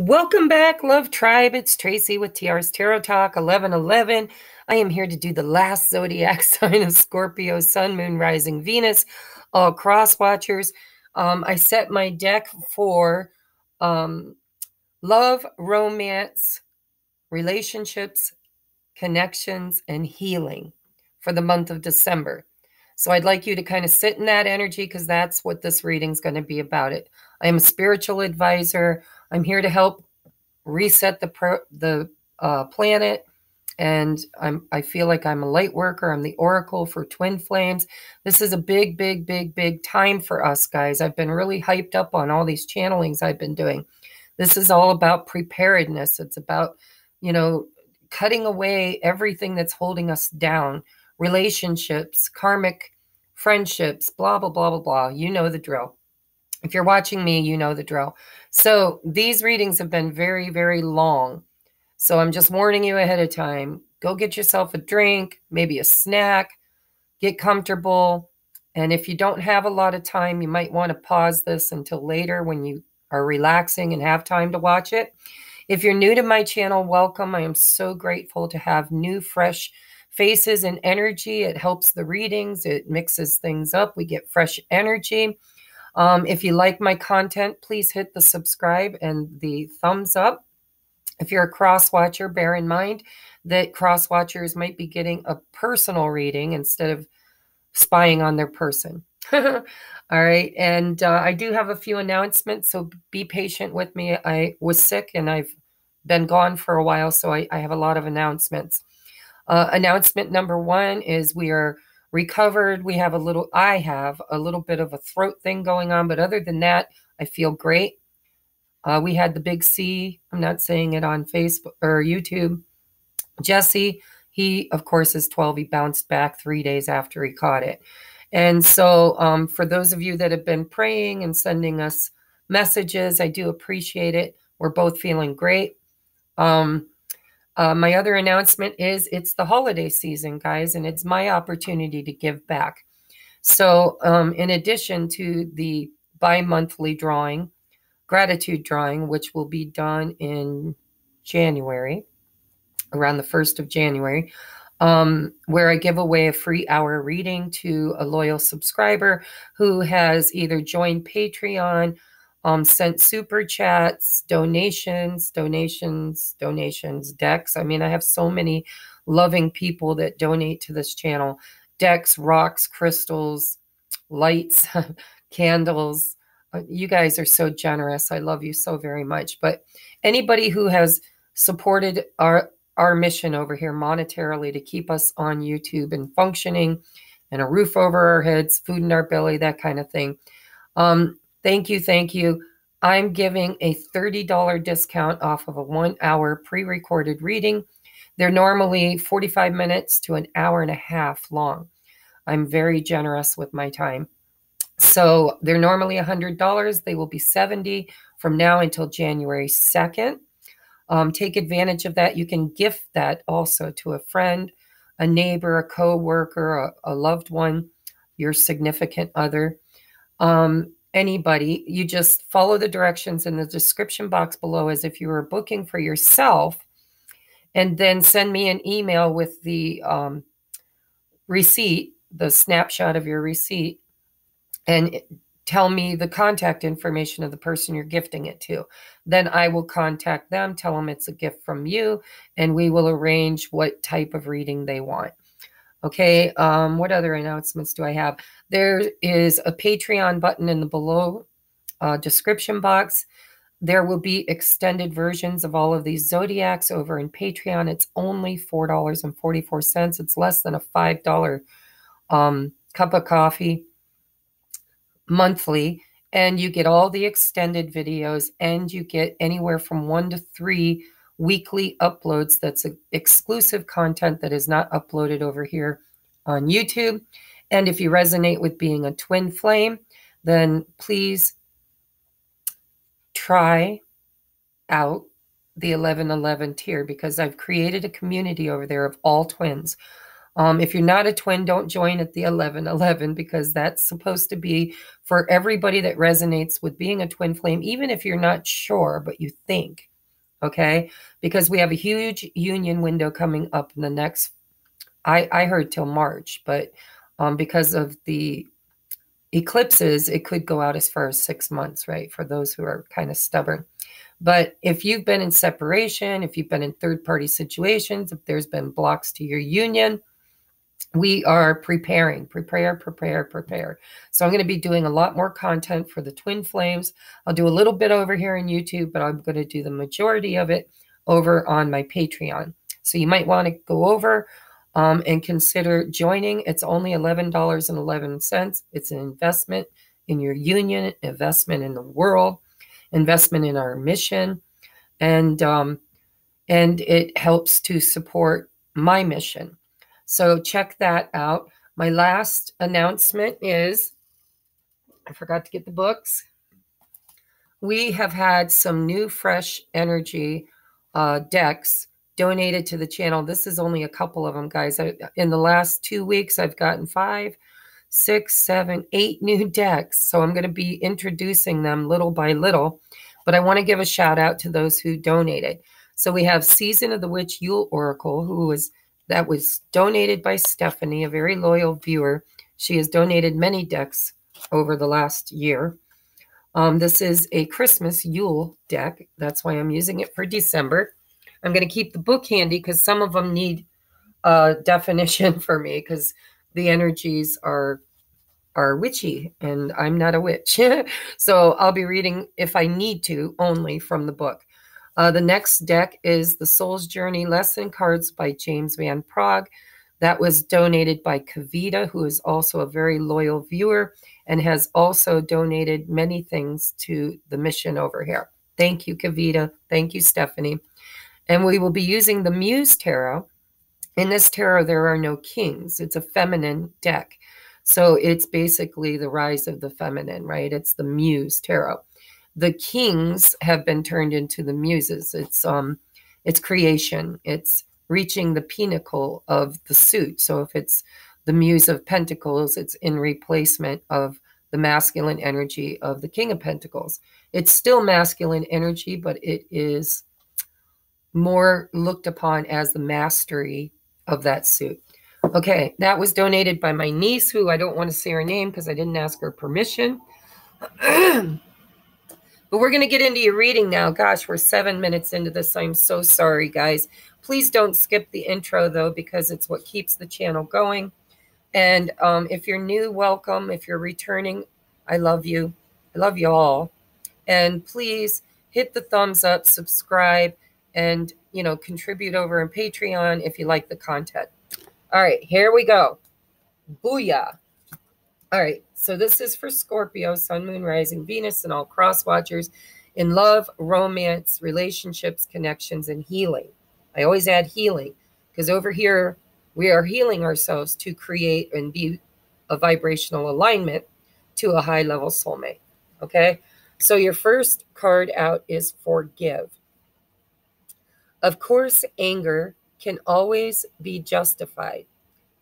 Welcome back, Love Tribe. It's Tracy with TR's Tarot Talk 1111. I am here to do the last zodiac sign of Scorpio, Sun, Moon, Rising, Venus, all cross watchers. I set my deck for love, romance, relationships, connections, and healing for the month of December. So I'd like you to kind of sit in that energy because that's what this reading is going to be about. I am a spiritual advisor. I'm here to help reset the planet, and I feel like I'm a light worker. I'm the oracle for twin flames. This is a big time for us, guys. I've been really hyped up on all these channelings I've been doing. This is all about preparedness. It's about, cutting away everything that's holding us down. Relationships, karmic friendships, blah, blah, blah, blah, blah. You know the drill. If you're watching me, you know the drill. So these readings have been very long. So I'm just warning you ahead of time. Go get yourself a drink, maybe a snack, get comfortable. And if you don't have a lot of time, you might want to pause this until later when you are relaxing and have time to watch it. If you're new to my channel, welcome. I am so grateful to have new, fresh faces and energy. It helps the readings. It mixes things up. We get fresh energy. If you like my content, please hit the subscribe and the thumbs up. If you're a cross watcher, bear in mind that cross watchers might be getting a personal reading instead of spying on their person. All right. And I do have a few announcements, so be patient with me. I was sick and I've been gone for a while, so I have a lot of announcements. Announcement number one is we are recovered. I have a little bit of a throat thing going on, but other than that, I feel great. We had the big C. I'm not saying it on Facebook or YouTube. Jesse, he, of course, is 12. He bounced back 3 days after he caught it. And so for those of you that have been praying and sending us messages, I do appreciate it. We're both feeling great. My other announcement is it's the holiday season, guys, and it's my opportunity to give back. So in addition to the bi-monthly drawing, gratitude drawing, which will be done in January, around the 1st of January, where I give away a free hour reading to a loyal subscriber who has either joined Patreon, sent super chats, donations, decks. I mean, I have so many loving people that donate to this channel. Decks, rocks, crystals, lights, candles. You guys are so generous. I love you so very much. But anybody who has supported our mission over here monetarily to keep us on YouTube and functioning and a roof over our heads, food in our belly, that kind of thing. Thank you. I'm giving a $30 discount off of a 1 hour pre-recorded reading. They're normally 45 minutes to an hour and a half long. I'm very generous with my time. So they're normally $100. They will be $70 from now until January 2nd. Take advantage of that. You can gift that also to a friend, a neighbor, a co-worker, a loved one, your significant other. Anybody. You just follow the directions in the description box below as if you were booking for yourself, and then send me an email with the receipt, the snapshot of your receipt, and tell me the contact information of the person you're gifting it to. Then I will contact them, tell them it's a gift from you, and we will arrange what type of reading they want. Okay, what other announcements do I have? There is a Patreon button in the below description box. There will be extended versions of all of these zodiacs over in Patreon. It's only $4.44. It's less than a $5 cup of coffee monthly. And you get all the extended videos, and you get anywhere from 1 to 3 weekly uploads. That's exclusive content that is not uploaded over here on YouTube. And if you resonate with being a twin flame, then please try out the 1111 tier, because I've created a community over there of all twins. If you're not a twin, don't join at the 1111, because that's supposed to be for everybody that resonates with being a twin flame, even if you're not sure, but you think okay? Because we have a huge union window coming up in the next, I heard till March, but because of the eclipses, it could go out as far as 6 months, right? For those who are kind of stubborn. But if you've been in separation, if you've been in third-party situations, if there's been blocks to your union, we are preparing, prepare. So I'm going to be doing a lot more content for the twin flames. I'll do a little bit over here on YouTube, but I'm going to do the majority of it over on my Patreon. So you might want to go over and consider joining. It's only $11.11. It's an investment in your union, investment in the world, investment in our mission, and it helps to support my mission. So check that out. My last announcement is, I forgot to get the books. We have had some new fresh energy decks donated to the channel. This is only a couple of them, guys. In the last 2 weeks, I've gotten 5, 6, 7, 8 new decks. So I'm going to be introducing them little by little. But I want to give a shout out to those who donated. So we have Season of the Witch Yule Oracle, that was donated by Stephanie, a very loyal viewer. She has donated many decks over the last year. This is a Christmas Yule deck. That's why I'm using it for December. I'm going to keep the book handy because some of them need a definition for me because the energies are witchy and I'm not a witch. So I'll be reading, if I need to, only from the book. The next deck is The Soul's Journey Lesson Cards by James Van Prague. That was donated by Kavita, who is also a very loyal viewer and has also donated many things to the mission over here. Thank you, Kavita. Thank you, Stephanie. And we will be using the Muse Tarot. In this tarot, there are no kings. It's a feminine deck. So it's basically the rise of the feminine, right? It's the Muse Tarot. The kings have been turned into the muses. It's creation. It's reaching the pinnacle of the suit. So if it's the Muse of Pentacles, it's in replacement of the masculine energy of the King of Pentacles. It's still masculine energy, but it is more looked upon as the mastery of that suit. Okay, that was donated by my niece, who I don't want to say her name because I didn't ask her permission. But we're going to get into your reading now. Gosh, we're 7 minutes into this. I'm so sorry, guys. Please don't skip the intro, though, because it's what keeps the channel going. And if you're new, welcome. If you're returning, I love you. I love you all. And please hit the thumbs up, subscribe, and, contribute over on Patreon if you like the content. All right, here we go. Booyah. All right, so this is for Scorpio, Sun, Moon, Rising, Venus, and all cross watchers in love, romance, relationships, connections, and healing. I always add healing because over here we are healing ourselves to create and be a vibrational alignment to a high-level soulmate, okay? So your first card out is Forgive. Of course, anger can always be justified,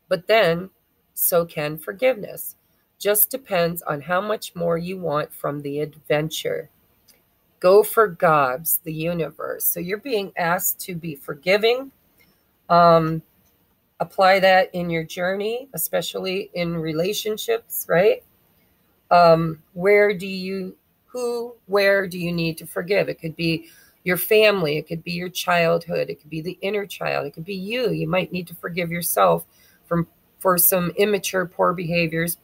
but then so can forgiveness. Just depends on how much more you want from the adventure. Go for gobs, the universe. So you're being asked to be forgiving. Apply that in your journey, especially in relationships, right? Where do you need to forgive? It could be your family. It could be your childhood. It could be the inner child. It could be you. You might need to forgive yourself for some immature, poor behaviors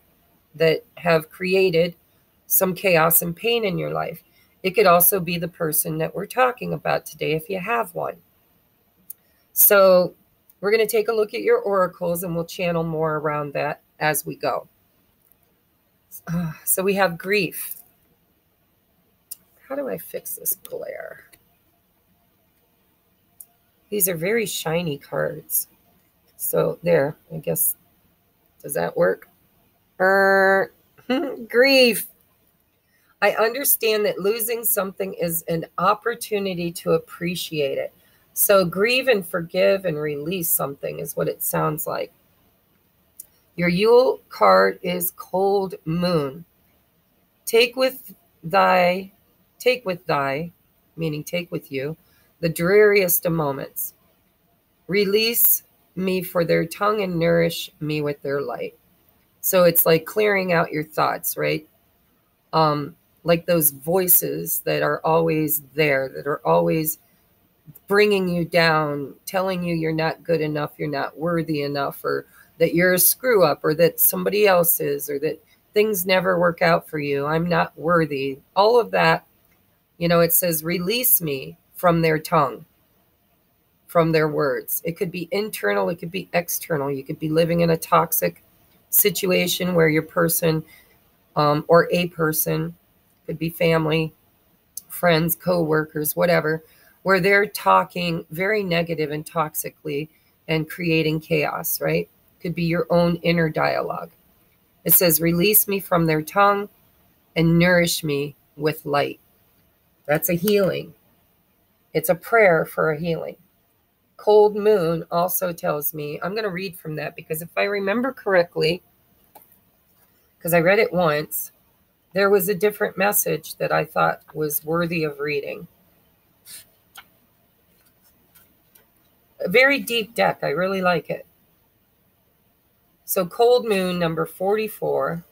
that have created some chaos and pain in your life. It could also be the person that we're talking about today if you have one. So we're going to take a look at your oracles and we'll channel more around that as we go. So we have grief. How do I fix this glare? These are very shiny cards. So there, I guess, does that work? Grief. I understand that losing something is an opportunity to appreciate it. So grieve and forgive and release something is what it sounds like. Your Yule card is Cold Moon. Take with thy, meaning take with you, the dreariest of moments. Release me for their tongue and nourish me with their light. So it's like clearing out your thoughts, right? Like those voices that are always there, that are always bringing you down, telling you you're not good enough, you're not worthy enough, or that you're a screw up, or that somebody else is, or that things never work out for you. I'm not worthy. All of that, it says, release me from their tongue, from their words. It could be internal, it could be external. You could be living in a toxic situation where your person or a person, could be family, friends, co-workers, whatever, where they're talking very negative and toxically and creating chaos, right? Could be your own inner dialogue. It says, release me from their tongue and nourish me with light. That's a healing. It's a prayer for a healing. Cold moon also tells me, I'm going to read from that because if I remember correctly, because I read it once, there was a different message that I thought was worthy of reading. A very deep deck. I really like it. So cold moon number 44.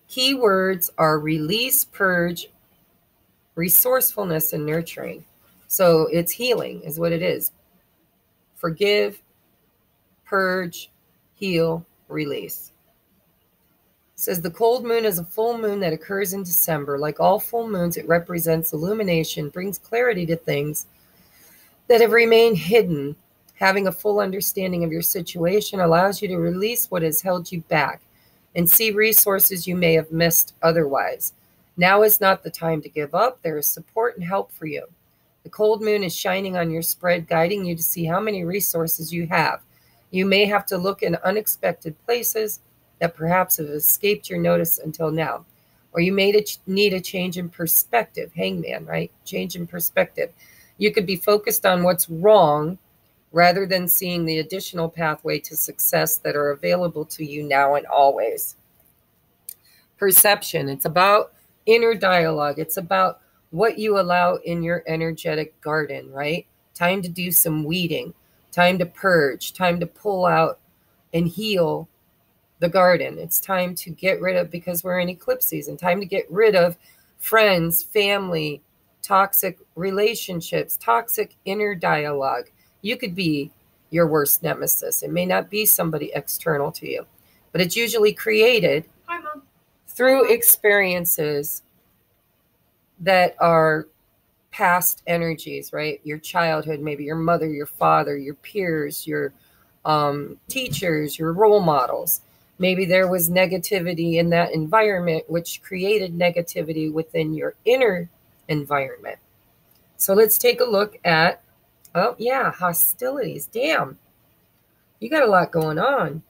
Keywords are release, purge, resourcefulness, and nurturing. So it's healing is what it is. Forgive, purge, heal, release. It says the cold moon is a full moon that occurs in December. Like all full moons, it represents illumination, brings clarity to things that have remained hidden. Having a full understanding of your situation allows you to release what has held you back and see resources you may have missed otherwise. Now is not the time to give up. There is support and help for you. The cold moon is shining on your spread, guiding you to see how many resources you have. You may have to look in unexpected places that perhaps have escaped your notice until now. Or you may need a change in perspective. Hangman, right? Change in perspective. You could be focused on what's wrong rather than seeing the additional pathway to success that are available to you now and always. Perception. It's about inner dialogue. It's about what you allow in your energetic garden, right? Time to do some weeding, time to purge, time to pull out and heal the garden. It's time to get rid of, because we're in eclipse season, time to get rid of friends, family, toxic relationships, toxic inner dialogue. You could be your worst nemesis. It may not be somebody external to you, but it's usually created through experiences that are past energies, right? Your childhood, maybe your mother, your father, your peers, your teachers, your role models. Maybe there was negativity in that environment, which created negativity within your inner environment. So let's take a look at, oh yeah, hostilities. Damn, you got a lot going on.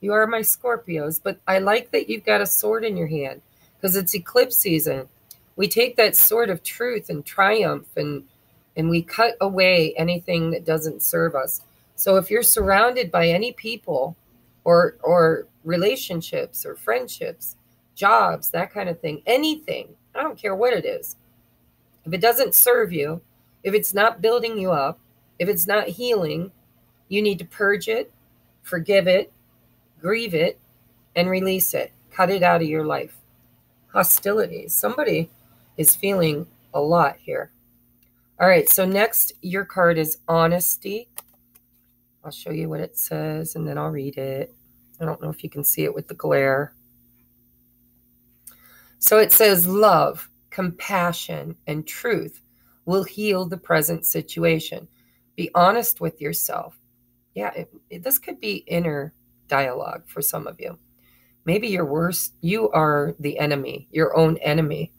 You are my Scorpios, but I like that you've got a sword in your hand because it's eclipse season. We take that sword of truth and triumph and we cut away anything that doesn't serve us. So if you're surrounded by any people or relationships or friendships, jobs, that kind of thing, anything, I don't care what it is. If it doesn't serve you, if it's not building you up, if it's not healing, you need to purge it, forgive it, grieve it, and release it. Cut it out of your life. Hostilities. Somebody is feeling a lot here. All right, so next, your card is honesty. I'll show you what it says, and then I'll read it. I don't know if you can see it with the glare. So it says love, compassion, and truth will heal the present situation. Be honest with yourself. Yeah, this could be inner dialogue for some of you. Maybe you are the enemy, your own enemy.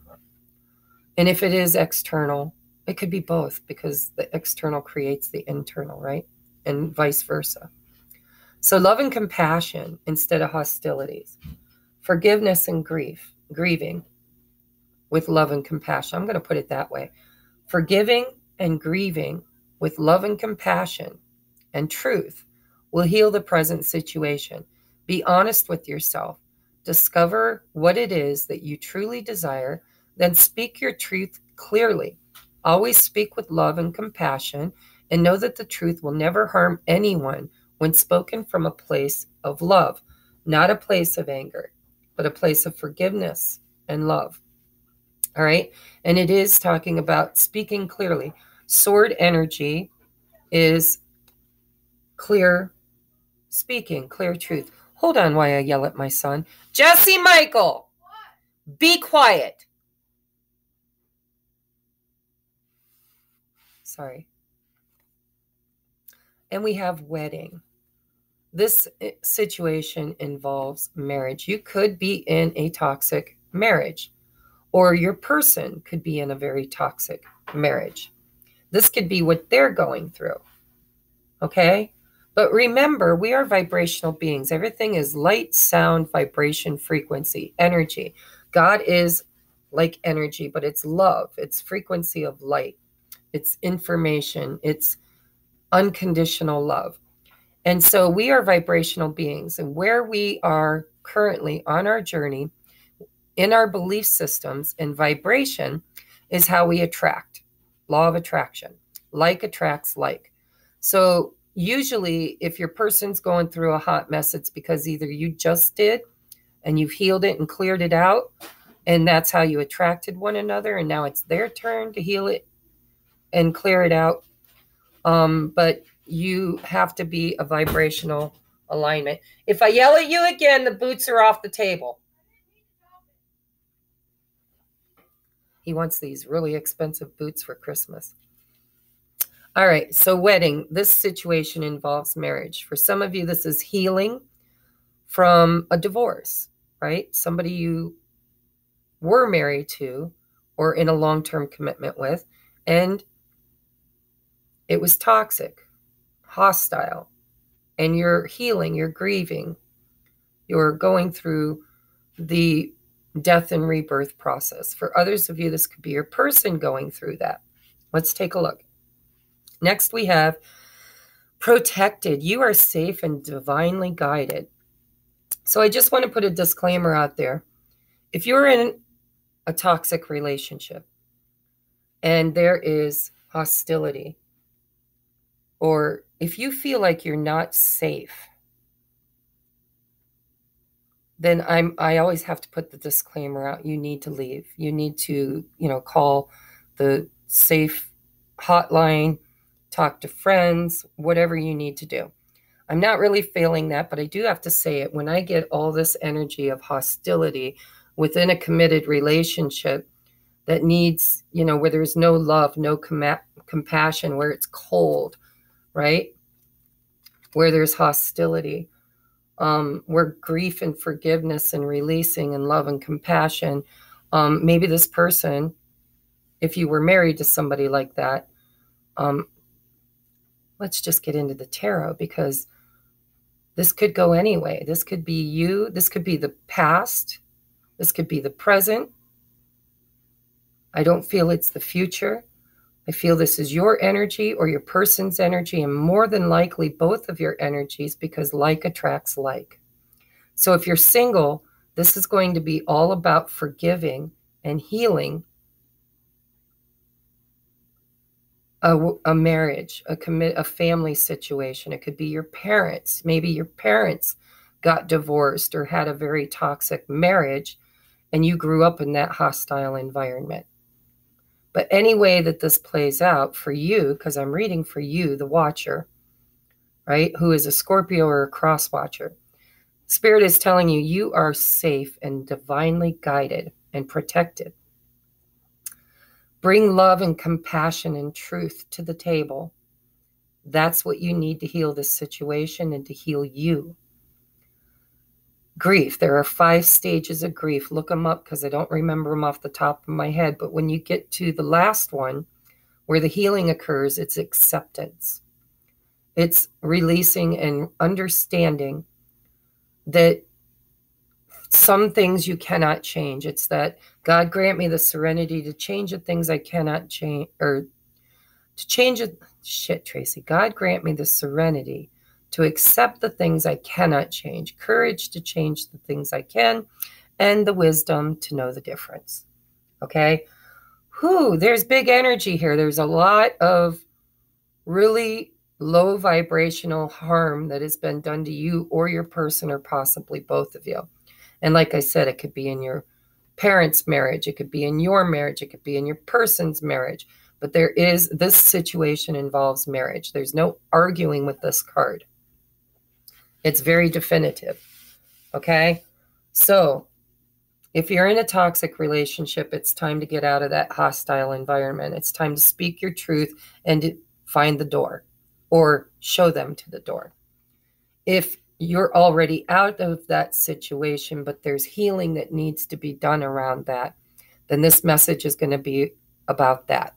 And if it is external, it could be both because the external creates the internal, right? And vice versa. So love and compassion instead of hostilities. Forgiveness and grieving with love and compassion. I'm going to put it that way. Forgiving and grieving with love and compassion and truth will heal the present situation. Be honest with yourself. Discover what it is that you truly desire. Then speak your truth clearly. Always speak with love and compassion, and know that the truth will never harm anyone when spoken from a place of love, not a place of anger, but a place of forgiveness and love. All right. And it is talking about speaking clearly. Sword energy is clear speaking, clear truth. Hold on while I yell at my son. Jesse Michael, be quiet. Sorry. And we have wedding. This situation involves marriage. You could be in a toxic marriage, or your person could be in a very toxic marriage. This could be what they're going through. Okay? But remember, we are vibrational beings. Everything is light, sound, vibration, frequency, energy. God is like energy, but it's love. It's frequency of light. It's information. It's unconditional love. And so we are vibrational beings. And where we are currently on our journey, in our belief systems and vibration, is how we attract. Law of attraction. Like attracts like. So usually if your person's going through a hot mess, it's because either you just did and you've healed it and cleared it out, and that's how you attracted one another, and now it's their turn to heal it and clear it out. But you have to be a vibrational alignment. If I yell at you again, the boots are off the table. He wants these really expensive boots for Christmas. All right, so wedding. This situation involves marriage. For some of you, this is healing from a divorce, right? Somebody you were married to or in a long-term commitment with, and it was toxic, hostile, and you're healing, you're grieving, you're going through the death and rebirth process. For others of you, this could be your person going through that. Let's take a look. Next, we have protected. You are safe and divinely guided. So I just want to put a disclaimer out there. If you're in a toxic relationship and there is hostility, or if you feel like you're not safe, then I always have to put the disclaimer out. You need to leave. You need to, call the safe hotline, talk to friends, whatever you need to do. I'm not really failing that, but I do have to say it. When I get all this energy of hostility within a committed relationship that needs, where there's no love, no compassion, where it's cold, right? Where there's hostility, where grief and forgiveness and releasing and love and compassion. Maybe this person, if you were married to somebody like that, let's just get into the tarot, because this could go anyway. This could be you. This could be the past. This could be the present. I don't feel it's the future. I feel this is your energy or your person's energy, and more than likely both of your energies, because like attracts like. So if you're single, this is going to be all about forgiving and healing a marriage, a family situation. It could be your parents. Maybe your parents got divorced or had a very toxic marriage, and you grew up in that hostile environment. But any way that this plays out for you, because I'm reading for you, the watcher, right, who is a Scorpio or a cross watcher, Spirit is telling you, you are safe and divinely guided and protected. Bring love and compassion and truth to the table. That's what you need to heal this situation and to heal you. Grief. There are 5 stages of grief. Look them up, because I don't remember them off the top of my head. But when you get to the last one, where the healing occurs, it's acceptance. It's releasing and understanding that some things you cannot change. It's that God grant me the serenity to change the things I cannot change, or to change it. Shit, Tracy. God grant me the serenity to accept the things I cannot change, courage to change the things I can, and the wisdom to know the difference. Okay. There's big energy here. There's a lot of really low vibrational harm that has been done to you or your person, or possibly both of you. And like I said, it could be in your parents' marriage, it could be in your marriage, it could be in your person's marriage. But this situation involves marriage. There's no arguing with this card. It's very definitive. Okay? So if you're in a toxic relationship, it's time to get out of that hostile environment. It's time to speak your truth and to find the door, or show them to the door. If you're already out of that situation, but there's healing that needs to be done around that, then this message is going to be about that.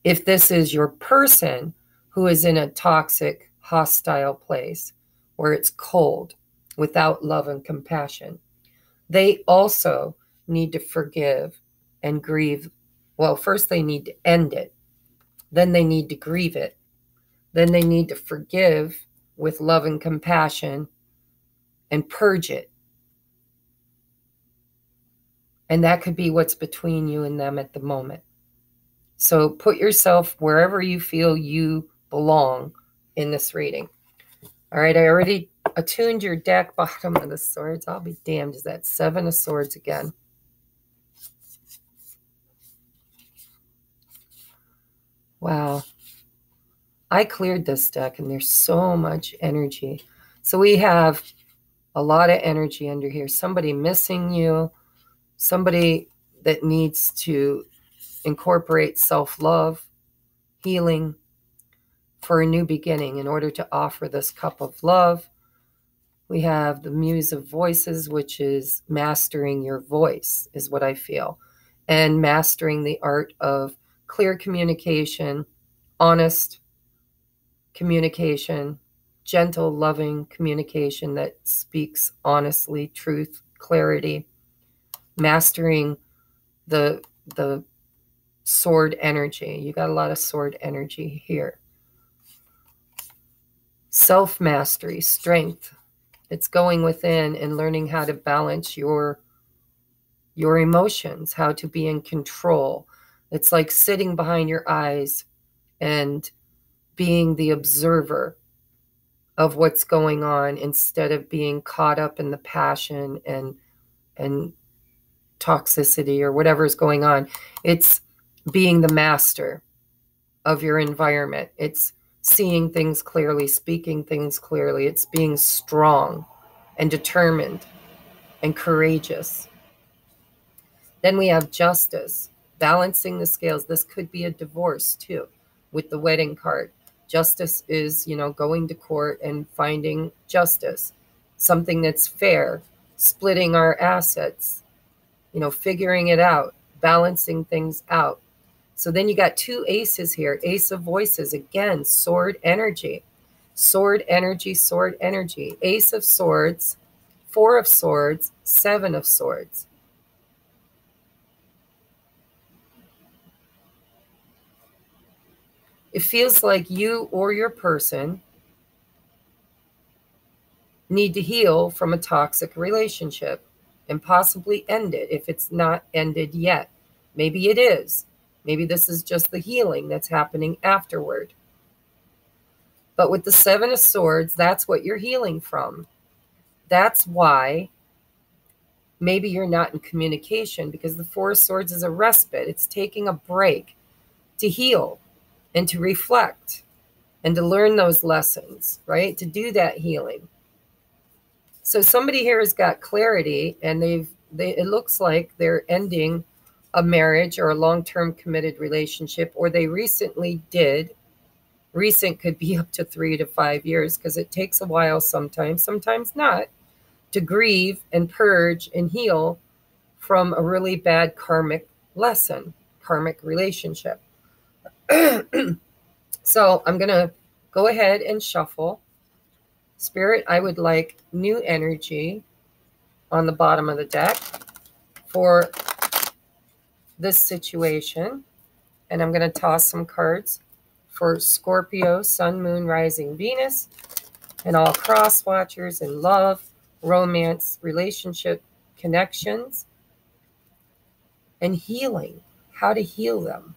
If this is your person who is in a toxic, hostile place where it's cold, without love and compassion, they also need to forgive and grieve. Well, first they need to end it. Then they need to grieve it. Then they need to forgive with love and compassion and purge it. And that could be what's between you and them at the moment. So put yourself wherever you feel you belong in this reading. All right, I already attuned your deck, bottom of the swords. I'll be damned. Is that 7 of Swords again? Wow. I cleared this deck and there's so much energy. So we have a lot of energy under here. Somebody missing you, somebody that needs to incorporate self-love, healing for a new beginning in order to offer this cup of love. We have the Muse of Voices, which is mastering your voice, is what I feel, and mastering the art of clear communication, honest communication, gentle, loving communication that speaks honestly, truth, clarity, mastering the sword energy. You got a lot of sword energy here. Self-mastery, strength. It's going within and learning how to balance your emotions, how to be in control. It's like sitting behind your eyes and being the observer of what's going on instead of being caught up in the passion and toxicity or whatever's going on. It's being the master of your environment. It's seeing things clearly, speaking things clearly. It's being strong and determined and courageous. Then we have Justice, balancing the scales. This could be a divorce too, with the wedding card. Justice is, going to court and finding justice, something that's fair, splitting our assets, figuring it out, balancing things out. So then you got 2 aces here. Ace of Voices, again, sword energy. Sword energy, sword energy. Ace of Swords, 4 of Swords, 7 of Swords. It feels like you or your person need to heal from a toxic relationship and possibly end it if it's not ended yet. Maybe it is. Maybe this is just the healing that's happening afterward. But with the 7 of Swords, that's what you're healing from. That's why maybe you're not in communication, because the 4 of Swords is a respite. It's taking a break to heal and to reflect and to learn those lessons, right? To do that healing. So somebody here has got clarity, and it looks like they're ending a marriage or a long-term committed relationship, or they recently did. Recent could be up to 3 to 5 years, because it takes a while sometimes not, to grieve and purge and heal from a really bad karmic lesson, karmic relationship. So I'm going to go ahead and shuffle. Spirit, I would like new energy on the bottom of the deck for this situation. And I'm going to toss some cards for Scorpio, Sun, Moon, Rising, Venus, and all cross watchers in love, romance, relationship, connections. and healing, how to heal them.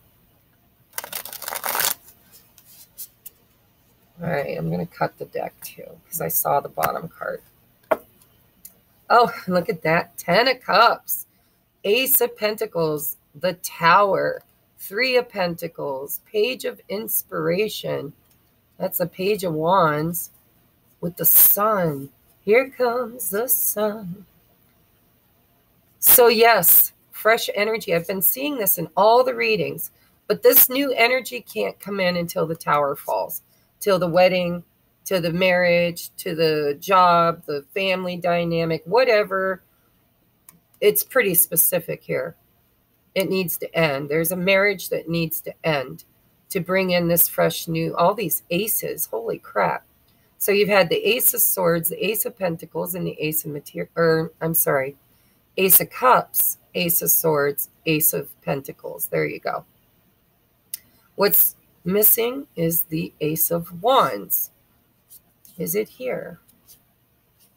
All right, I'm going to cut the deck too because I saw the bottom card. Oh, look at that. 10 of Cups, Ace of Pentacles, the Tower, 3 of Pentacles, Page of Inspiration. That's a Page of Wands with the Sun. Here comes the sun. So yes, fresh energy. I've been seeing this in all the readings, but this new energy can't come in until the Tower falls, till the wedding, to the marriage, to the job, the family dynamic, whatever. It's pretty specific here. It needs to end. There's a marriage that needs to end to bring in this fresh new, all these aces. Holy crap. So you've had the Ace of Swords, the Ace of Pentacles, and the Ace of Ace of Cups, Ace of Swords, Ace of Pentacles. There you go. What's missing is the Ace of Wands. Is it here?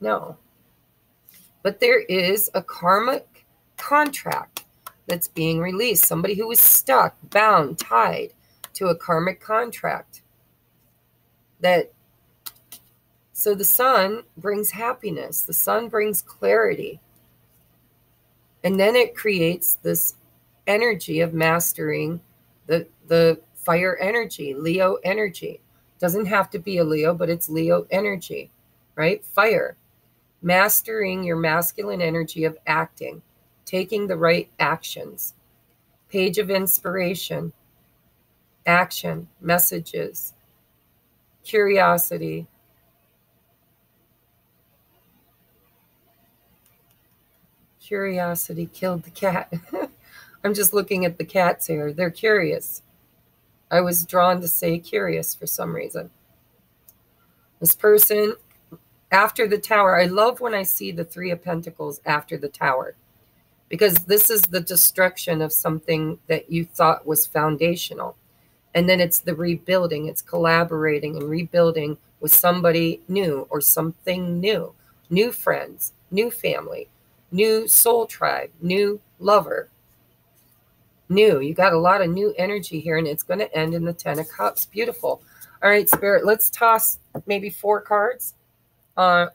No. But there is a karmic contract that's being released. Somebody who was stuck, bound, tied to a karmic contract. So the sun brings happiness. The sun brings clarity. And then it creates this energy of mastering the fire energy, Leo energy. Doesn't have to be a Leo, but it's Leo energy, right? Fire. Mastering your masculine energy of acting, taking the right actions. Page of Inspiration. Action, messages, curiosity. Curiosity killed the cat. I'm just looking at the cats here. They're curious. I was drawn to say curious for some reason. This person, after the Tower, I love when I see the 3 of Pentacles after the Tower, because this is the destruction of something that you thought was foundational. And then it's the rebuilding. It's collaborating and rebuilding with somebody new or something new. New friends, new family, new soul tribe, new lover. New. You got a lot of new energy here, and it's going to end in the 10 of Cups. Beautiful. All right, Spirit, let's toss maybe 4 cards,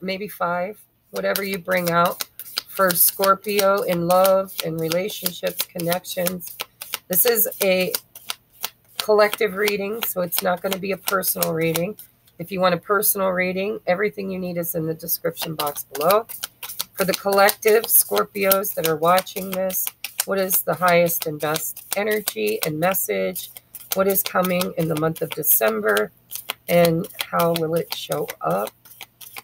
maybe 5, whatever you bring out for Scorpio in love and relationships, connections. This is a collective reading, so it's not going to be a personal reading. If you want a personal reading, everything you need is in the description box below. For the collective Scorpios that are watching this, what is the highest and best energy and message? What is coming in the month of December? And how will it show up?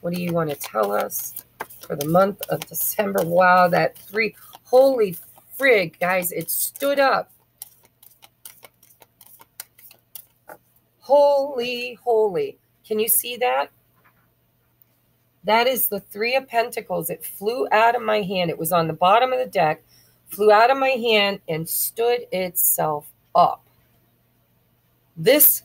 What do you want to tell us for the month of December? Wow, that 3. Holy frig, guys, it stood up. Holy, holy. Can you see that? That is the 3 of Pentacles. It flew out of my hand. It was on the bottom of the deck, flew out of my hand, and stood itself up. This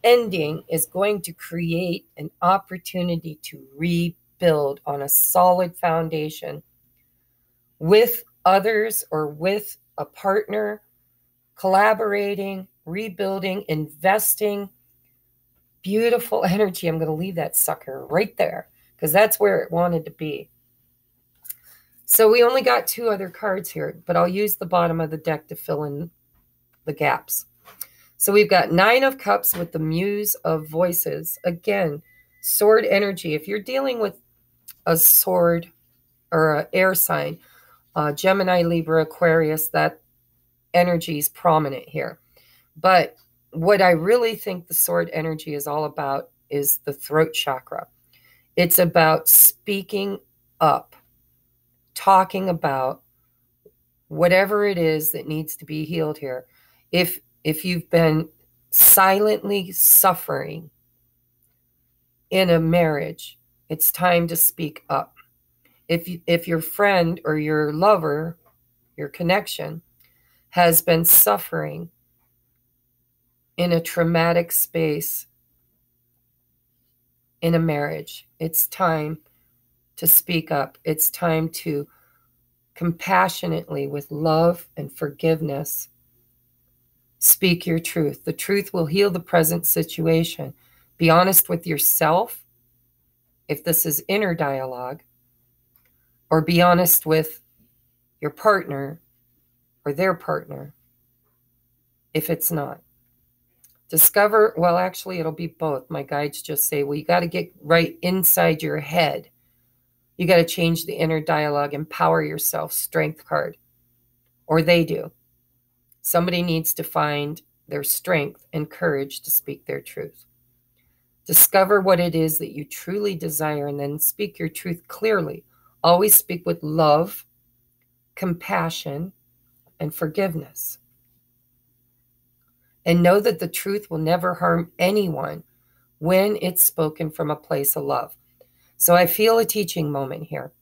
ending is going to create an opportunity to rebuild on a solid foundation with others or with a partner, collaborating, rebuilding, investing. Beautiful energy. I'm going to leave that sucker right there because that's where it wanted to be. So we only got 2 other cards here, but I'll use the bottom of the deck to fill in the gaps. So we've got 9 of Cups with the Muse of Voices. Again, sword energy. If you're dealing with a sword or an air sign, Gemini, Libra, Aquarius, that energy is prominent here. But what I really think the sword energy is all about is the throat chakra. It's about speaking up, talking about whatever it is that needs to be healed here. If you've been silently suffering in a marriage, it's time to speak up. If your friend or your lover, your connection, has been suffering in a traumatic space in a marriage, it's time to speak up. It's time to compassionately, with love and forgiveness. Speak your truth. The truth will heal the present situation. Be honest with yourself, if this is inner dialogue, or be honest with your partner or their partner, if it's not. Discover, well, actually, it'll be both. My guides just say, well, you got to get right inside your head. You got to change the inner dialogue, empower yourself, strength card, or they do. Somebody needs to find their strength and courage to speak their truth. Discover what it is that you truly desire and then speak your truth clearly. Always speak with love, compassion, and forgiveness. And know that the truth will never harm anyone when it's spoken from a place of love. So I feel a teaching moment here.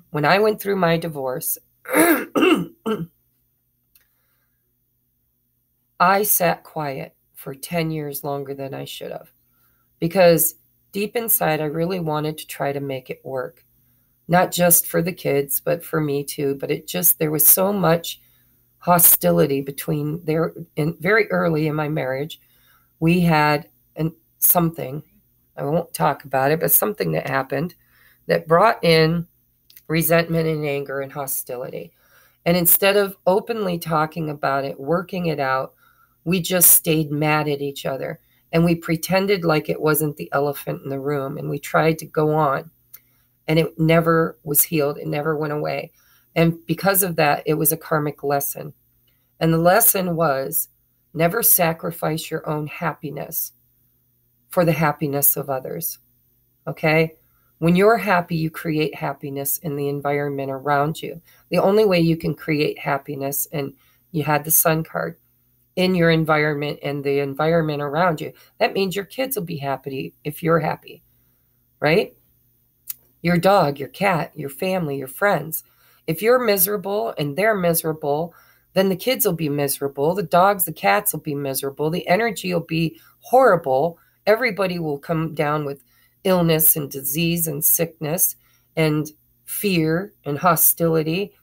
When I went through my divorce, I sat quiet for 10 years longer than I should have, because deep inside, I really wanted to try to make it work. Not just for the kids, but for me too. But there was so much hostility between there. And very early in my marriage, we had something, I won't talk about it, but something that happened that brought in resentment and anger and hostility. And instead of openly talking about it, working it out, we just stayed mad at each other. And we pretended like it wasn't the elephant in the room. And we tried to go on. And it never was healed. It never went away. And because of that, it was a karmic lesson. And the lesson was, never sacrifice your own happiness for the happiness of others. Okay? When you're happy, you create happiness in the environment around you. The only way you can create happiness, and you had the sun card, in your environment and the environment around you. That means your kids will be happy if you're happy, right? Your dog, your cat, your family, your friends. If you're miserable and they're miserable, then the kids will be miserable. The dogs, the cats will be miserable. The energy will be horrible. Everybody will come down with illness and disease and sickness and fear and hostility.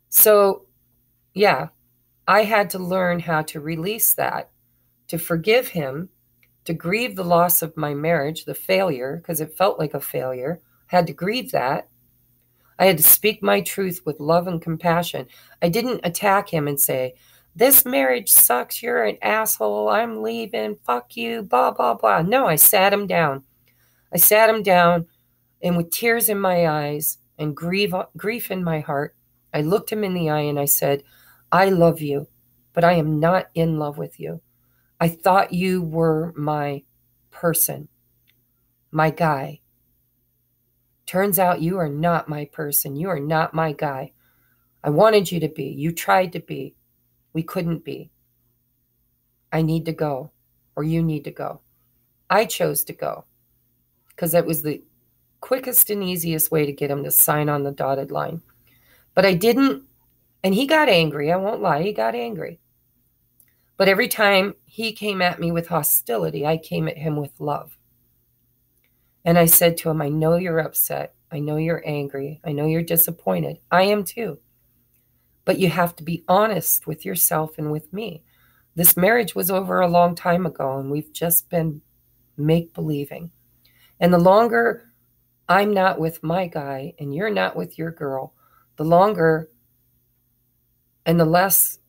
So, yeah, I had to learn how to release that, to forgive him, to grieve the loss of my marriage, the failure, because it felt like a failure. I had to grieve that. I had to speak my truth with love and compassion. I didn't attack him and say, this marriage sucks, you're an asshole, I'm leaving, fuck you, blah, blah, blah. No, I sat him down. I sat him down, and with tears in my eyes and grief in my heart, I looked him in the eye and I said, I love you, but I am not in love with you. I thought you were my person, my guy. Turns out you are not my person. You are not my guy. I wanted you to be. You tried to be. We couldn't be. I need to go, or you need to go. I chose to go because that was the quickest and easiest way to get him to sign on the dotted line. But I didn't. And he got angry. I won't lie. He got angry. But every time he came at me with hostility, I came at him with love. And I said to him, I know you're upset. I know you're angry. I know you're disappointed. I am too. But you have to be honest with yourself and with me. This marriage was over a long time ago, and we've just been make-believing. And the longer I'm not with my guy and you're not with your girl, the longer and the less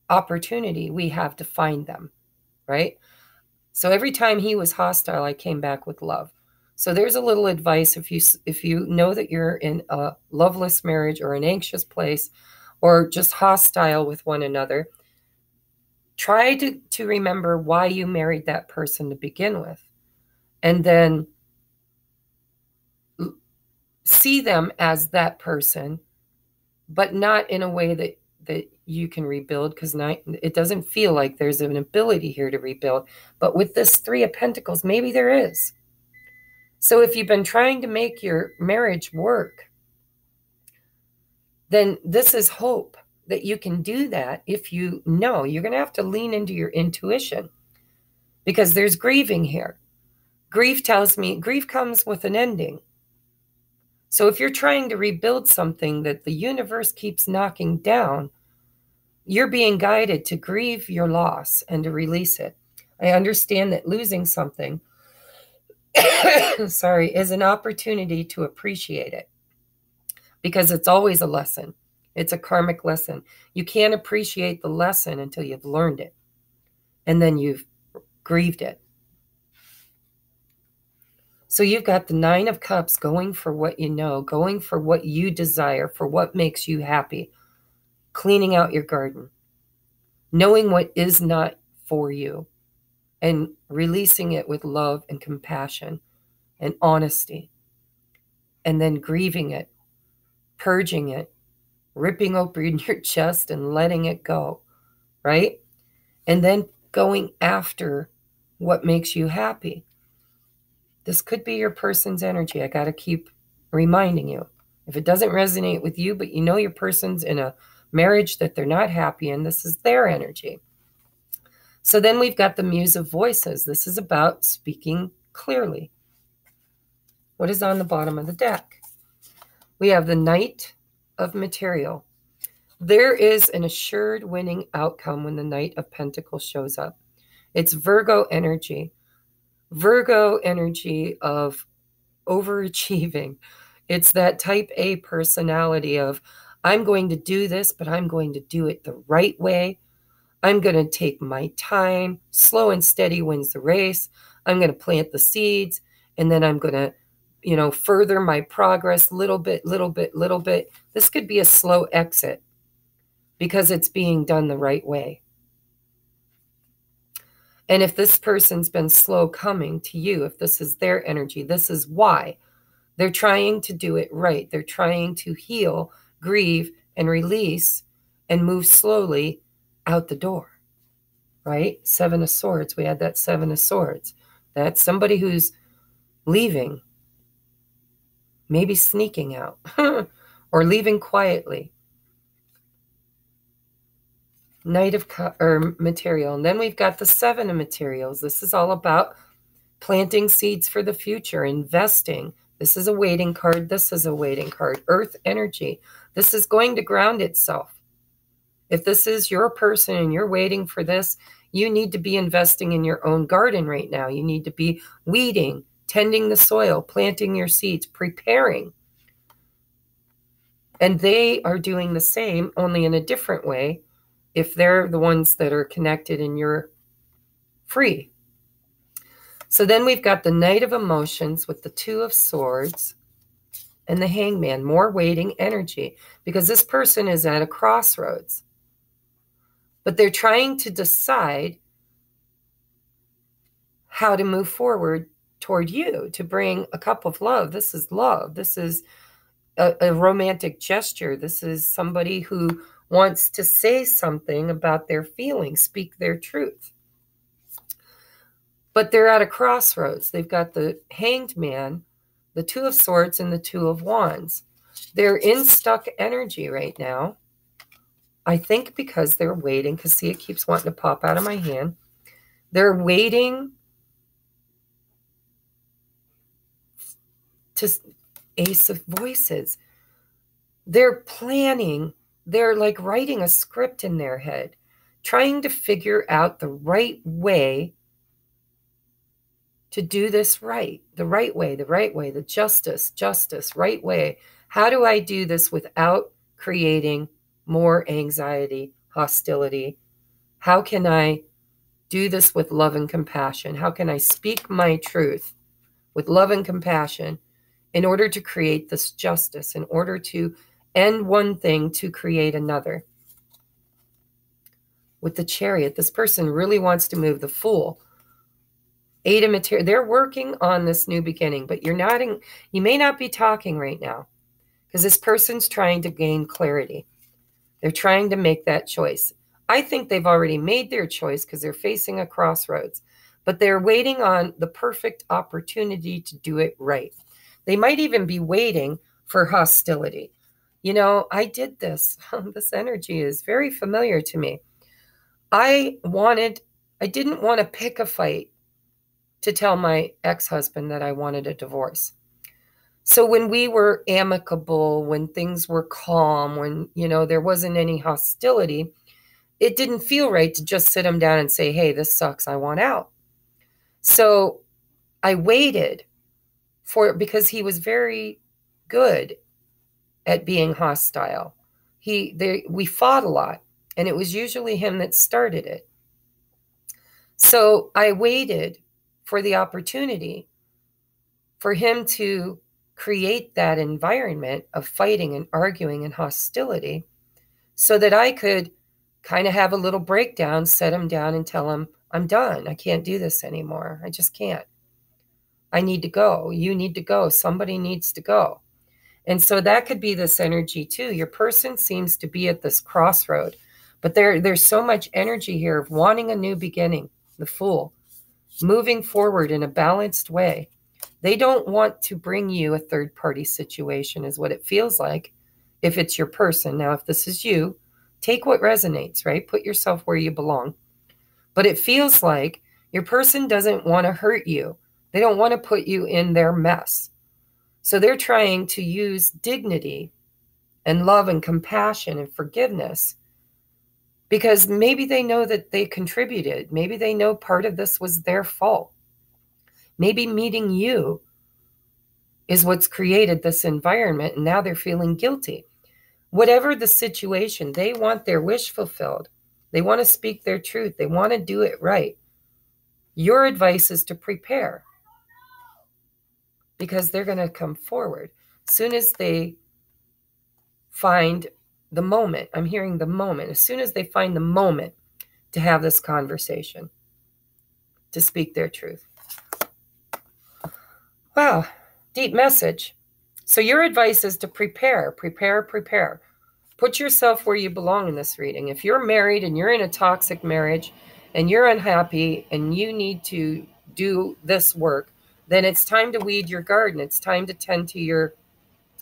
opportunity we have to find them, right? So every time he was hostile, I came back with love. So there's a little advice if you know that you're in a loveless marriage or an anxious place or just hostile with one another, try to remember why you married that person to begin with. And then see them as that person, but not in a way that you can rebuild, because it doesn't feel like there's an ability here to rebuild. But with this Three of Pentacles, maybe there is. So if you've been trying to make your marriage work, then this is hope that you can do that. If you know, you're going to have to lean into your intuition, because there's grieving here. Grief tells me grief comes with an ending. So if you're trying to rebuild something that the universe keeps knocking down, you're being guided to grieve your loss and to release it. I understand that losing something, sorry, is an opportunity to appreciate it, because it's always a lesson. It's a karmic lesson. You can't appreciate the lesson until you've learned it, and then you've grieved it. So you've got the Nine of Cups going for what you know, going for what you desire, for what makes you happy, cleaning out your garden, knowing what is not for you, and releasing it with love and compassion and honesty, and then grieving it, purging it, ripping open your chest and letting it go, right? And then going after what makes you happy. This could be your person's energy. I got to keep reminding you. If it doesn't resonate with you, but you know your person's in a marriage that they're not happy in, this is their energy. So then we've got the Muse of Voices. This is about speaking clearly. What is on the bottom of the deck? We have the Knight of Material. There is an assured winning outcome when the Knight of Pentacles shows up. It's Virgo energy. Virgo energy of overachieving. It's that type A personality of, I'm going to do this, but I'm going to do it the right way. I'm going to take my time. Slow and steady wins the race. I'm going to plant the seeds, and then I'm going to, further my progress little bit, little bit, little bit. This could be a slow exit because it's being done the right way. And if this person's been slow coming to you, if this is their energy, this is why. They're trying to do it right. They're trying to heal, grieve, and release, and move slowly out the door, right? Seven of Swords. We had that Seven of Swords. That's somebody who's leaving, maybe sneaking out, or leaving quietly. Knight of Material. And then we've got the Seven of Materials. This is all about planting seeds for the future, investing. This is a waiting card. This is a waiting card. Earth energy. This is going to ground itself. If this is your person and you're waiting for this, you need to be investing in your own garden right now. You need to be weeding, tending the soil, planting your seeds, preparing. And they are doing the same, only in a different way, if they're the ones that are connected and you're free. So then we've got the Knight of Emotions with the Two of Swords and the Hangman, more waiting energy, because this person is at a crossroads. But they're trying to decide how to move forward toward you, to bring a cup of love. This is love. This is a romantic gesture. This is somebody who wants to say something about their feelings, speak their truth. But they're at a crossroads. They've got the Hanged Man, the Two of Swords, and the Two of Wands. They're in stuck energy right now. I think because they're waiting, because see, it keeps wanting to pop out of my hand. They're waiting to Ace of Voices. They're planning. They're like writing a script in their head, trying to figure out the right way to do this right. The right way, the justice, right way. How do I do this without creating more anxiety, hostility? How can I do this with love and compassion? How can I speak my truth with love and compassion in order to create this justice, in order to end one thing to create another? With the Chariot, this person really wants to move. The Fool, Eight of Material. They're working on this new beginning, but you may not be talking right now because this person's trying to gain clarity. They're trying to make that choice. I think they've already made their choice because they're facing a crossroads, but they're waiting on the perfect opportunity to do it right. They might even be waiting for hostility. I did this. This energy is very familiar to me. I didn't want to pick a fight to tell my ex-husband that I wanted a divorce. So when we were amicable, when things were calm, when, there wasn't any hostility, it didn't feel right to just sit him down and say, hey, this sucks, I want out. So I waited because he was very good at being hostile. We fought a lot, and it was usually him that started it. So I waited for the opportunity for him to create that environment of fighting and arguing and hostility so that I could kind of have a little breakdown, set him down and tell him, I'm done. I can't do this anymore. I just can't. I need to go. You need to go. Somebody needs to go. And so that could be this energy too. Your person seems to be at this crossroad, but there's so much energy here of wanting a new beginning, the Fool, moving forward in a balanced way. They don't want to bring you a third-party situation is what it feels like if it's your person. Now, if this is you, take what resonates, right? Put yourself where you belong. But it feels like your person doesn't want to hurt you. They don't want to put you in their mess. So they're trying to use dignity and love and compassion and forgiveness because maybe they know that they contributed. Maybe they know part of this was their fault. Maybe meeting you is what's created this environment, and now they're feeling guilty. Whatever the situation, they want their wish fulfilled. They want to speak their truth. They want to do it right. Your advice is to prepare because they're going to come forward. As soon as they find the moment, I'm hearing the moment, as soon as they find the moment to have this conversation, to speak their truth. Wow, deep message. So your advice is to prepare. Put yourself where you belong in this reading. If you're married and you're in a toxic marriage and you're unhappy and you need to do this work, then it's time to weed your garden. It's time to tend to your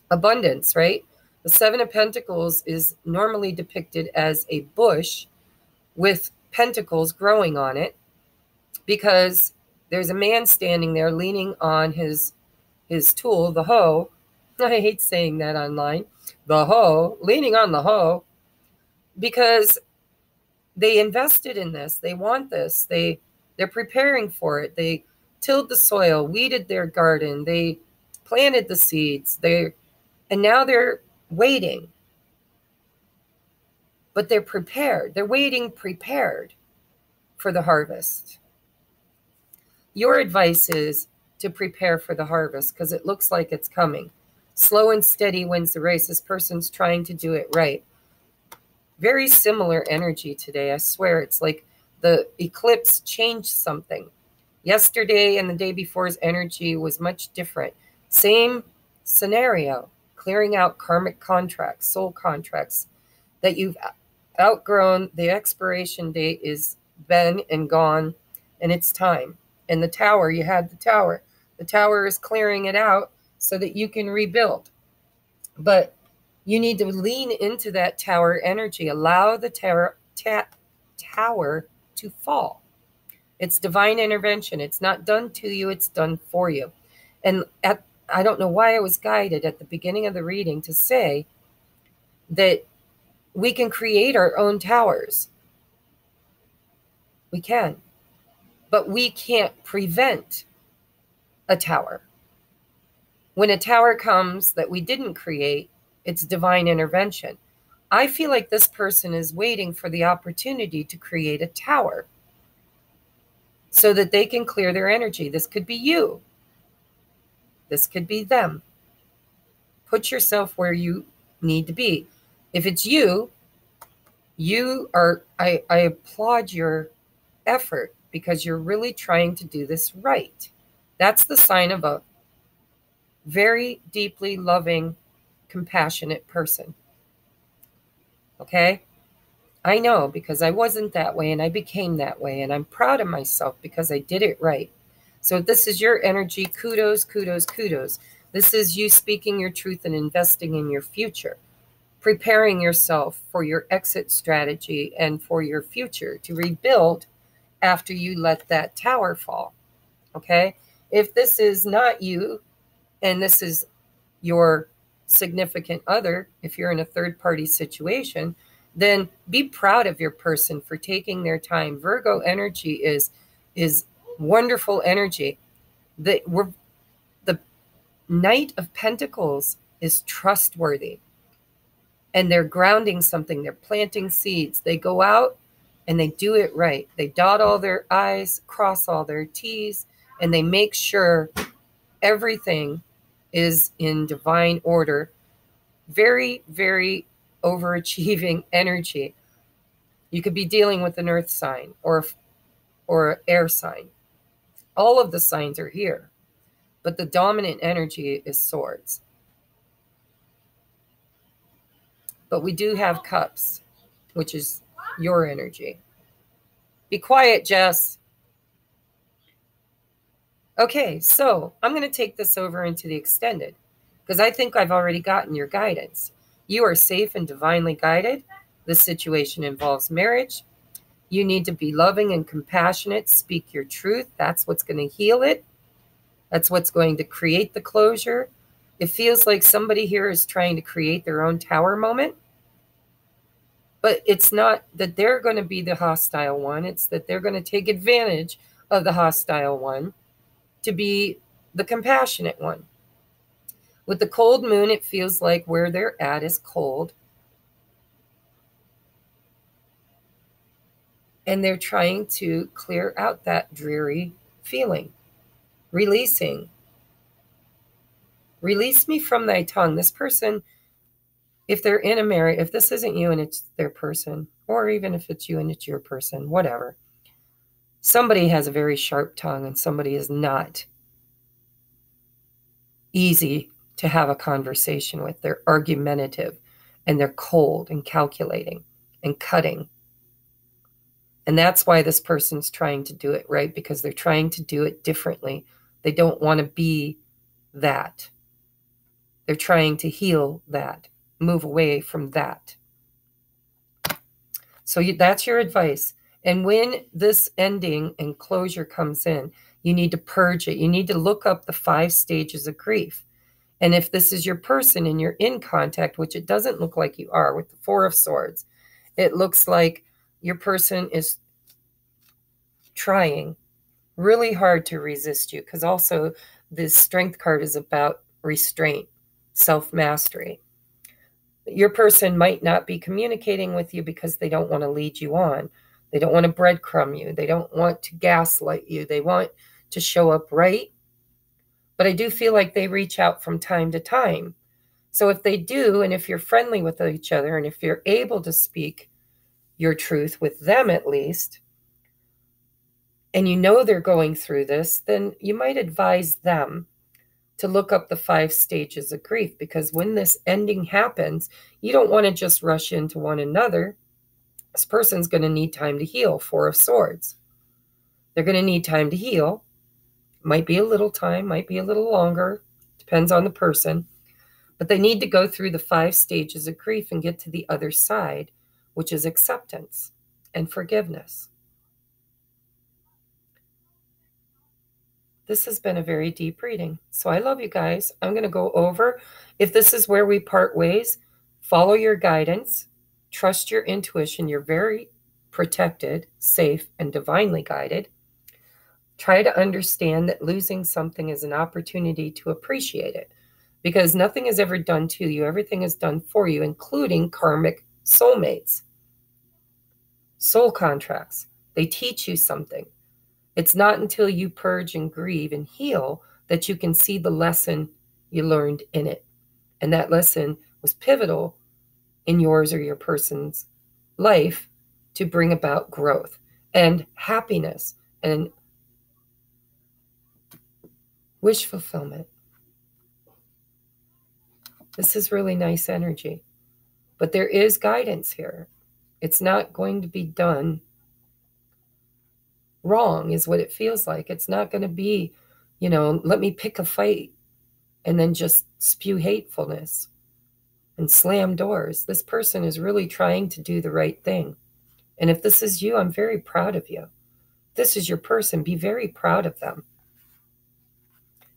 abundance, right? The Seven of Pentacles is normally depicted as a bush with pentacles growing on it because there's a man standing there leaning on his tool, the hoe. I hate saying that online. The hoe, leaning on the hoe, because they invested in this. They want this. They're preparing for it. They tilled the soil, weeded their garden. They planted the seeds. And now they're waiting. But they're prepared. They're waiting prepared for the harvest. Your advice is to prepare for the harvest because it looks like it's coming. Slow and steady wins the race. This person's trying to do it right. Very similar energy today. I swear it's like the eclipse changed something. Yesterday and the day before's energy was much different. Same scenario, clearing out karmic contracts, soul contracts that you've outgrown. The expiration date is been and gone, and it's time. And the tower, you had the tower. The tower is clearing it out so that you can rebuild. But you need to lean into that tower energy. Allow the tower to fall. It's divine intervention. It's not done to you. It's done for you. And I don't know why I was guided at the beginning of the reading to say that we can create our own towers. We can. But we can't prevent a tower. When a tower comes that we didn't create, it's divine intervention. I feel like this person is waiting for the opportunity to create a tower so that they can clear their energy. This could be you. This could be them. Put yourself where you need to be. If it's you are, I applaud your effort because you're really trying to do this right. That's the sign of a very deeply loving, compassionate person. Okay? I know because I wasn't that way and I became that way, and I'm proud of myself because I did it right. So if this is your energy, kudos, kudos, kudos. This is you speaking your truth and investing in your future, preparing yourself for your exit strategy and for your future to rebuild after you let that tower fall. Okay? If this is not you, and this is your significant other, if you're in a third-party situation, then be proud of your person for taking their time. Virgo energy is wonderful energy. The Knight of Pentacles is trustworthy, and they're grounding something. They're planting seeds. They go out and they do it right. They dot all their I's, cross all their T's, and they make sure everything is in divine order. Very, very overachieving energy. You could be dealing with an earth sign or air sign. All of the signs are here, but the dominant energy is swords. But we do have cups, which is your energy. Be quiet, Jess. Okay, so I'm going to take this over into the extended, because I think I've already gotten your guidance. You are safe and divinely guided. This situation involves marriage. You need to be loving and compassionate. Speak your truth. That's what's going to heal it. That's what's going to create the closure. It feels like somebody here is trying to create their own tower moment. But it's not that they're going to be the hostile one. It's that they're going to take advantage of the hostile one to be the compassionate one. With the cold moon, it feels like where they're at is cold. And they're trying to clear out that dreary feeling. Releasing. Release me from thy tongue. This person, if they're in a marriage, if this isn't you and it's their person, or even if it's you and it's your person, whatever. Somebody has a very sharp tongue and somebody is not easy to have a conversation with. They're argumentative and they're cold and calculating and cutting. And that's why this person's trying to do it right, because they're trying to do it differently. They don't want to be that. They're trying to heal that, move away from that. So that's your advice. And when this ending and closure comes in, you need to purge it. You need to look up the 5 stages of grief. And if this is your person and you're in contact, which it doesn't look like you are with the 4 of Swords, it looks like your person is trying really hard to resist you, because also this Strength card is about restraint, self-mastery. Your person might not be communicating with you because they don't want to lead you on. They don't want to breadcrumb you. They don't want to gaslight you. They want to show up right. But I do feel like they reach out from time to time. So if they do, and if you're friendly with each other, and if you're able to speak your truth with them at least, and you know they're going through this, then you might advise them to look up the 5 stages of grief, because when this ending happens, you don't want to just rush into one another. This person's going to need time to heal. 4 of Swords. They're going to need time to heal. Might be a little time, might be a little longer. Depends on the person. But they need to go through the 5 stages of grief and get to the other side, which is acceptance and forgiveness. This has been a very deep reading. So I love you guys. I'm going to go over, if this is where we part ways, follow your guidance, trust your intuition. You're very protected, safe, and divinely guided. Try to understand that losing something is an opportunity to appreciate it, because nothing is ever done to you. Everything is done for you, including karmic soulmates, soul contracts. They teach you something. It's not until you purge and grieve and heal that you can see the lesson you learned in it. And that lesson was pivotal in yours or your person's life to bring about growth and happiness and wish fulfillment. This is really nice energy. But there is guidance here. It's not going to be done wrong, is what it feels like. It's not going to be, let me pick a fight and then just spew hatefulness and slam doors. This person is really trying to do the right thing. And if this is you, I'm very proud of you. This is your person. Be very proud of them.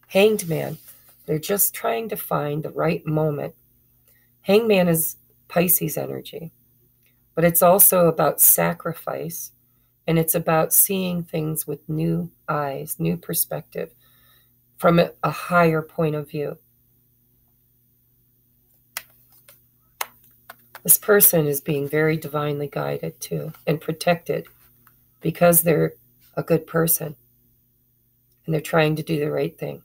Hanged Man. They're just trying to find the right moment. Hangman is Pisces energy, but it's also about sacrifice, and it's about seeing things with new eyes, new perspective, from a higher point of view. This person is being very divinely guided too and protected because they're a good person and they're trying to do the right thing.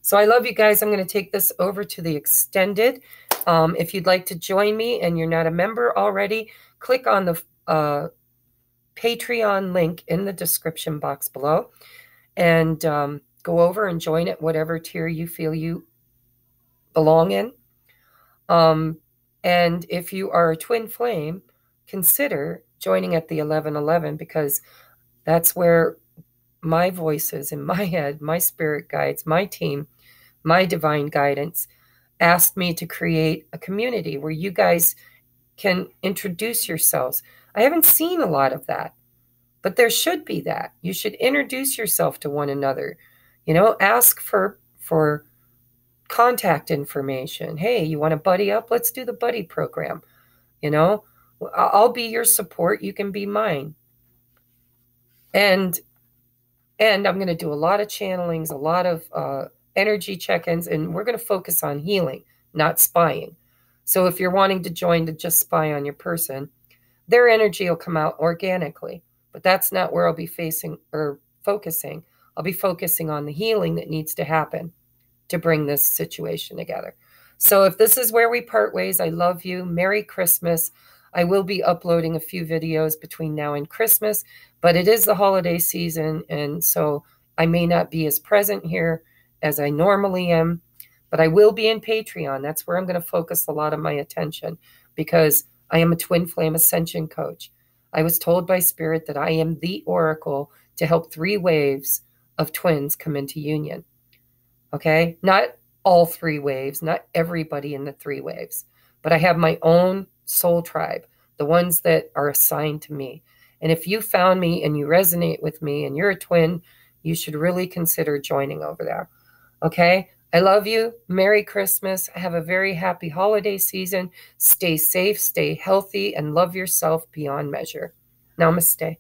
So I love you guys. I'm going to take this over to the extended. If you'd like to join me and you're not a member already, click on the Patreon link in the description box below and go over and join it, whatever tier you feel you belong in. And if you are a twin flame, consider joining at the 1111, because that's where my voices in my head, my spirit guides, my team, my divine guidance asked me to create a community where you guys can introduce yourselves. I haven't seen a lot of that, but there should be that. You should introduce yourself to one another. You know, ask for contact information. Hey, you want to buddy up? Let's do the buddy program. You know, I'll be your support. You can be mine. And I'm going to do a lot of channelings, a lot of energy check-ins, and we're going to focus on healing, not spying. So if you're wanting to join to just spy on your person, their energy will come out organically. But that's not where I'll be focusing. I'll be focusing on the healing that needs to happen to bring this situation together. So if this is where we part ways, I love you. Merry Christmas. I will be uploading a few videos between now and Christmas, but it is the holiday season, and so I may not be as present here as I normally am, but I will be in Patreon. That's where I'm going to focus a lot of my attention, because I am a twin flame ascension coach. I was told by Spirit that I am the oracle to help 3 waves of twins come into union. Okay? Not all 3 waves, not everybody in the 3 waves, but I have my own soul tribe, the ones that are assigned to me. And if you found me and you resonate with me and you're a twin, you should really consider joining over there. Okay? I love you. Merry Christmas. Have a very happy holiday season. Stay safe, stay healthy, and love yourself beyond measure. Namaste.